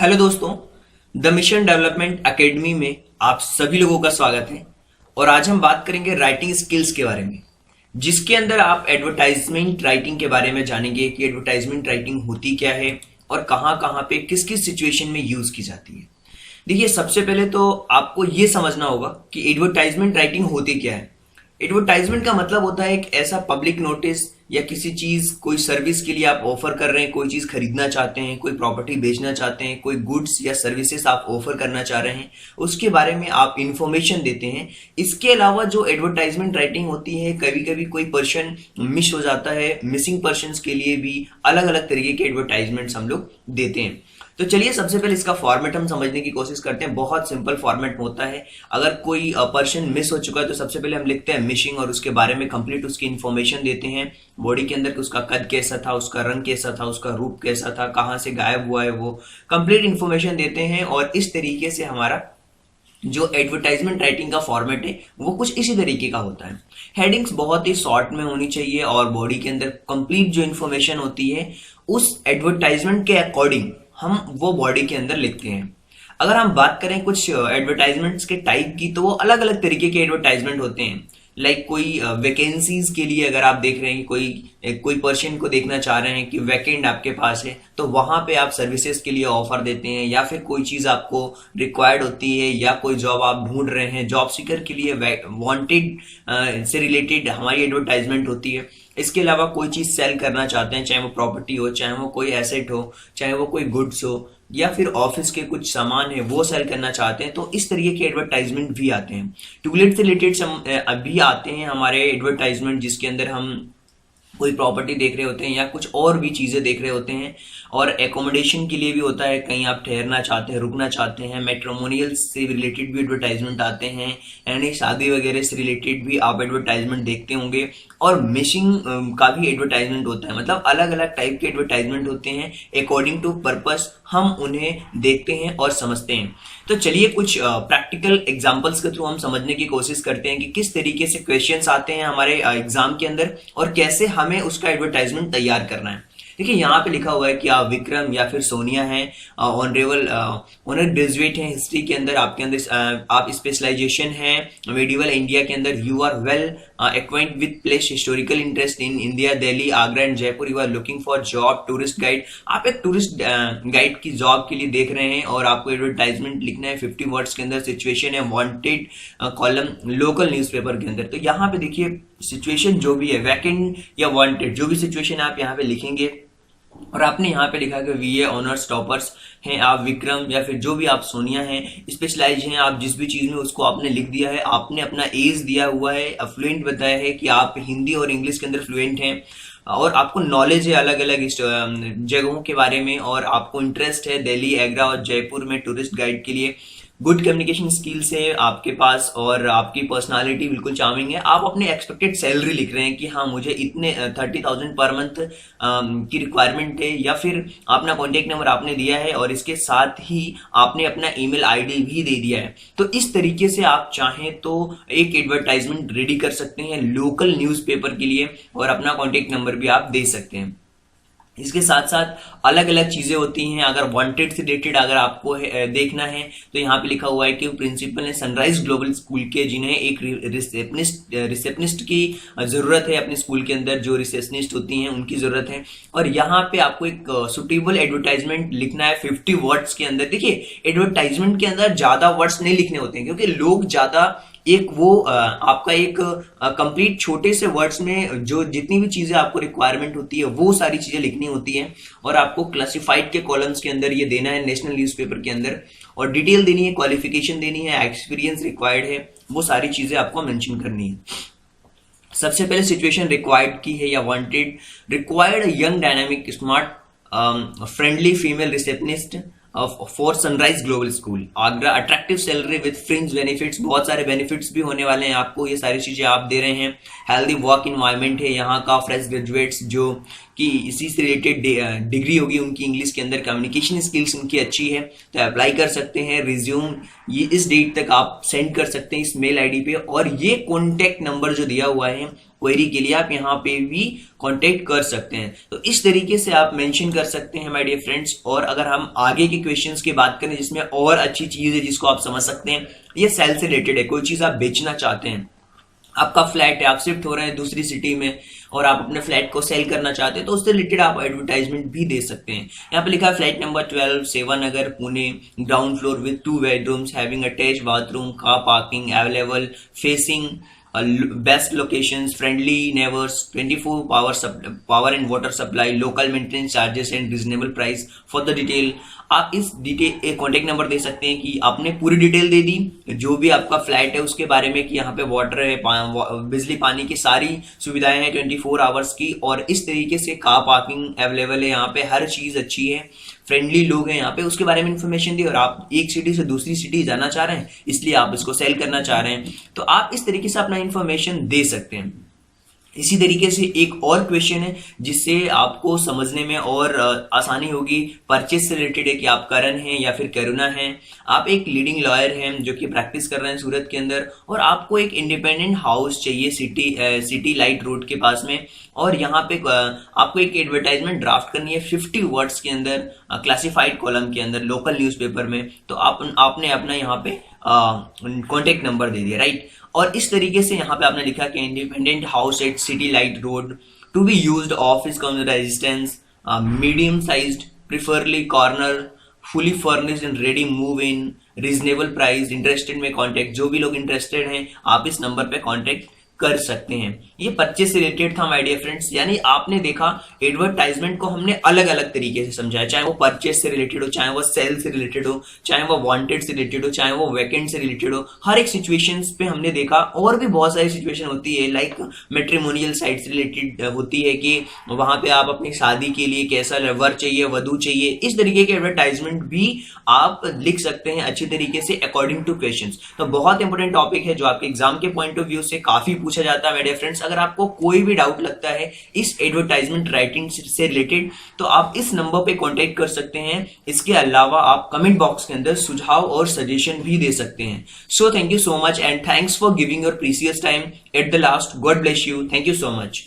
Hello दोस्तों, the mission development academy में आप सभी लोगों का स्वागत है। और आज हम बात करेंगे राइटिंग स्किल्स के बारे में, जिसके अंदर आप एडवर्टाइजमेंट राइटिंग के बारे में जानेंगे कि एडवर्टाइजमेंट राइटिंग होती क्या है और कहाँ कहाँ पे किस किस सिचुएशन में यूज की जाती है। देखिए, सबसे पहले तो आपको ये समझना होगा कि एडवर्टाइजमेंट राइटिंग होती क्या है। एडवर्टाइजमेंट का मतलब होता है एक ऐसा पब्लिक नोटिस या किसी चीज, कोई सर्विस के लिए आप ऑफर कर रहे हैं, कोई चीज खरीदना चाहते हैं, कोई प्रॉपर्टी बेचना चाहते हैं, कोई गुड्स या सर्विसेज आप ऑफर करना चाह रहे हैं, उसके बारे में आप इंफॉर्मेशन देते हैं। इसके अलावा जो एडवर्टाइजमेंट राइटिंग होती है, कभी कभी कोई पर्सन मिस हो जाता है, मिसिंग पर्सन के लिए भी अलग अलग तरीके के एडवर्टाइजमेंट्स हम लोग देते हैं। तो चलिए सबसे पहले इसका फॉर्मेट हम समझने की कोशिश करते हैं। बहुत सिंपल फॉर्मेट होता है। अगर कोई पर्सन मिस हो चुका है तो सबसे पहले हम लिखते हैं मिसिंग और उसके बारे में कंप्लीट उसकी इन्फॉर्मेशन देते हैं। बॉडी के अंदर उसका कद कैसा था, उसका रंग कैसा था, उसका रूप कैसा था, कहाँ से गायब हुआ है, वो कंप्लीट इन्फॉर्मेशन देते हैं। और इस तरीके से हमारा जो एडवर्टाइजमेंट राइटिंग का फॉर्मेट है वो कुछ इसी तरीके का होता है। हेडिंग्स बहुत ही शॉर्ट में होनी चाहिए और बॉडी के अंदर कंप्लीट जो इन्फॉर्मेशन होती है उस एडवर्टाइजमेंट के अकॉर्डिंग हम वो बॉडी के अंदर लिखते हैं। अगर हम बात करें कुछ एडवर्टाइजमेंट्स के टाइप की, तो वो अलग अलग तरीके के एडवर्टाइजमेंट होते हैं। लाइक कोई वैकेंसीज के लिए अगर आप देख रहे हैं कि कोई पर्सन को देखना चाह रहे हैं कि वैकेंट आपके पास है, तो वहां पे आप सर्विसेज के लिए ऑफर देते हैं। या फिर कोई चीज आपको रिक्वायर्ड होती है या कोई जॉब आप ढूंढ रहे हैं, जॉब सीकर के लिए वांटेड से रिलेटेड हमारी एडवर्टाइजमेंट होती है। इसके अलावा कोई चीज सेल करना चाहते हैं, चाहे वो प्रॉपर्टी हो, चाहे वो कोई एसेट हो, चाहे वो कोई गुड्स हो, या फिर ऑफिस के कुछ सामान है वो सेल करना चाहते हैं, तो इस तरीके के एडवर्टाइजमेंट भी आते हैं। टूलेट से रिलेटेड अभी आते हैं हमारे एडवर्टाइजमेंट, जिसके अंदर हम कोई प्रॉपर्टी देख रहे होते हैं या कुछ और भी चीजें देख रहे होते हैं। और एकोमोडेशन के लिए भी होता है, कहीं आप ठहरना चाहते हैं, रुकना चाहते हैं। मैट्रिमोनियल से रिलेटेड भी एडवर्टाइजमेंट आते हैं, यानी शादी वगैरह से रिलेटेड भी आप एडवर्टाइजमेंट देखते होंगे। और मिसिंग का भी एडवर्टाइजमेंट होता है। मतलब अलग अलग टाइप के एडवर्टाइजमेंट होते हैं, अकॉर्डिंग टू पर्पस हम उन्हें देखते हैं और समझते हैं। तो चलिए कुछ प्रैक्टिकल एग्जांपल्स के थ्रू हम समझने की कोशिश करते हैं कि किस तरीके से क्वेश्चंस आते हैं हमारे एग्जाम के अंदर और कैसे हमें उसका एडवर्टाइजमेंट तैयार करना है। देखिए, यहाँ पे लिखा हुआ है कि आप विक्रम या फिर सोनिया हैं, ऑनरेबल ऑनर ग्रेजुएट हैं हिस्ट्री के अंदर, आपके अंदर आप स्पेशलाइजेशन है मेडिवल इंडिया के अंदर, you are well acquaint with place historical interest in India, Delhi, Agra and Jaipur, you are looking for job, tourist guide. आप एक टूरिस्ट गाइड की जॉब के लिए देख रहे हैं और आपको एडवर्टाइजमेंट लिखना है 50 वर्ड्स के अंदर। सिचुएशन है वांटेड कॉलम लोकल न्यूज़पेपर के अंदर। तो यहाँ पे देखिए सिचुएशन जो भी है, वैकेंट या वांटेड, जो भी सिचुएशन आप यहाँ पे लिखेंगे। और आपने यहाँ पे लिखा कि वीए ऑनर्स टॉपर्स हैं आप, विक्रम या फिर जो भी आप सोनिया हैं, स्पेशलाइज हैं आप जिस भी चीज में, उसको आपने लिख दिया है। आपने अपना एज दिया हुआ है, फ्लुएंट बताया है कि आप हिंदी और इंग्लिश के अंदर फ्लुएंट हैं, और आपको नॉलेज है अलग अलग जगहों के बारे में, और आपको इंटरेस्ट है दिल्ली, आगरा और जयपुर में टूरिस्ट गाइड के लिए। गुड कम्युनिकेशन स्किल्स है आपके पास और आपकी पर्सनालिटी बिल्कुल चार्मिंग है। आप अपने एक्सपेक्टेड सैलरी लिख रहे हैं कि हाँ मुझे इतने 30,000 पर मंथ की रिक्वायरमेंट है, या फिर अपना कॉन्टेक्ट नंबर आपने दिया है और इसके साथ ही आपने अपना ईमेल आईडी भी दे दिया है। तो इस तरीके से आप चाहें तो एक एडवर्टाइजमेंट रेडी कर सकते हैं लोकल न्यूज़पेपर के लिए, और अपना कॉन्टेक्ट नंबर भी आप दे सकते हैं। इसके साथ साथ अलग अलग चीजें होती हैं। अगर वांटेड से रिलेटेड अगर आपको देखना है तो यहाँ पे लिखा हुआ है कि प्रिंसिपल ने सनराइज ग्लोबल स्कूल के, जिन्हें एक रिसेप्शनिस्ट की जरूरत है अपने स्कूल के अंदर, जो रिसेप्शनिस्ट होती हैं उनकी जरूरत है। और यहाँ पे आपको एक सुटेबल एडवर्टाइजमेंट लिखना है 50 वर्ड्स के अंदर। देखिए, एडवर्टाइजमेंट के अंदर ज्यादा वर्ड्स नहीं लिखने होते हैं, क्योंकि लोग ज्यादा एक वो आपका एक कंप्लीट छोटे से वर्ड्स में जो जितनी भी चीजें आपको रिक्वायरमेंट होती है वो सारी चीजें लिखनी होती है। और आपको क्लासिफाइड के कॉलम्स के अंदर ये देना है, नेशनल न्यूज़पेपर के अंदर, और डिटेल देनी है, क्वालिफिकेशन देनी है, एक्सपीरियंस रिक्वायर्ड है, वो सारी चीजें आपको मेंशन करनी है। सबसे पहले सिचुएशन रिक्वायर्ड की है या wanted. Required young dynamic smart friendly female receptionist for sunrise global school, Agra, attractive salary with fringe benefits, बहुत सारे बेनिफिट्स भी होने वाले हैं आपको, ये सारी चीजें आप दे रहे हैं। हेल्दी वर्क इन्वायरमेंट है यहाँ का, फ्रेश ग्रेजुएट्स जो कि इसी से रिलेटेड डिग्री होगी उनकी, इंग्लिश के अंदर कम्युनिकेशन स्किल्स उनकी अच्छी है, तो अप्लाई कर सकते हैं। रिज्यूम ये इस डेट तक आप सेंड कर सकते हैं इस मेल आईडी पे, और ये कॉन्टेक्ट नंबर जो दिया हुआ है क्वेरी के लिए आप यहाँ पे भी कांटेक्ट कर सकते हैं। तो इस तरीके से आप मेंशन कर सकते हैं माय डियर फ्रेंड्स। और अगर हम आगे के क्वेश्चंस की बात करें जिसमें और अच्छी चीज है जिसको आप समझ सकते हैं, ये सेल से रिलेटेड है। कोई चीज आप बेचना चाहते हैं, आपका फ्लैट है, आप शिफ्ट हो रहे हैं दूसरी सिटी में और आप अपने फ्लैट को सेल करना चाहते हैं, तो उससे रिलेटेड आप एडवर्टाइजमेंट भी दे सकते हैं। यहाँ पे लिखा है flat number 12 Sewanagar Pune, ground floor with 2 bedrooms having attached bathroom, car parking available, facing best locations, friendly neighbours, 24 power and water supply, local maintenance charges and reasonable price. For the detail आप इस detail एक contact number दे सकते हैं कि आपने पूरी detail दे दी जो भी आपका फ्लैट है उसके बारे में, कि यहाँ पे वाटर है, बिजली पानी की सारी सुविधाएं हैं 24 आवर्स की, और इस तरीके से कार पार्किंग अवेलेबल है, यहाँ पे हर चीज अच्छी है, फ्रेंडली लोग हैं यहाँ पे, उसके बारे में इन्फॉर्मेशन दी। और आप एक सिटी से दूसरी सिटी जाना चाह रहे हैं इसलिए आप इसको सेल करना चाह रहे हैं, तो आप इस तरीके से अपना इन्फॉर्मेशन दे सकते हैं। इसी तरीके से एक और क्वेश्चन है जिससे आपको समझने में और आसानी होगी, परचेज से रिलेटेड है कि आप करण हैं या फिर करुणा हैं। आप एक लीडिंग लॉयर हैं जो कि प्रैक्टिस कर रहे हैं सूरत के अंदर, और आपको एक इंडिपेंडेंट हाउस चाहिए सिटी लाइट रोड के पास में, और यहाँ पे आपको एक एडवर्टाइजमेंट ड्राफ्ट करनी है 50 वर्ड्स के अंदर, क्लासिफाइड कॉलम के अंदर, लोकल न्यूज़पेपर में। तो आपने अपना यहाँ पे कॉन्टेक्ट नंबर दे दिया, राइट। और इस तरीके से यहाँ पे आपने लिखा कि independent house at city light road to be used office cum residence, medium sized, preferably corner, fully furnished and ready move in, reasonable price, interested में कॉन्टेक्ट। जो भी लोग इंटरेस्टेड हैं आप इस नंबर पे कॉन्टेक्ट कर सकते हैं। ये परचेज से रिलेटेड था माय डियर फ्रेंड्स। यानी आपने देखा एडवर्टाइजमेंट को हमने अलग अलग तरीके से समझाया, चाहे वो परचेज से रिलेटेड हो, चाहे वो सेल से रिलेटेड हो, चाहे वो वांटेड से रिलेटेड हो, चाहे वो वैकेंट से रिलेटेड हो, हर एक सिचुएशंस पे हमने देखा। और भी बहुत सारी सिचुएशन होती है, लाइक मैट्रिमोनियल साइट से रिलेटेड होती है कि वहां पे आप अपनी शादी के लिए कैसा वर चाहिए, वधू चाहिए, इस तरीके के एडवर्टाइजमेंट भी आप लिख सकते हैं अच्छी तरीके से अकॉर्डिंग टू क्वेश्चंस। तो बहुत इंपॉर्टेंट टॉपिक है जो आपके एग्जाम के पॉइंट ऑफ व्यू से काफी पूछा जाता है मेरे फ्रेंड्स। अगर आपको कोई भी डाउट लगता है इस एडवर्टाइजमेंट राइटिंग से रिलेटेड तो आप इस नंबर पे कांटेक्ट कर सकते हैं। इसके अलावा आप कमेंट बॉक्स के अंदर सुझाव और सजेशन भी दे सकते हैं। So thank you so much and thanks for giving your precious time at the last. God bless you. Thank you so much.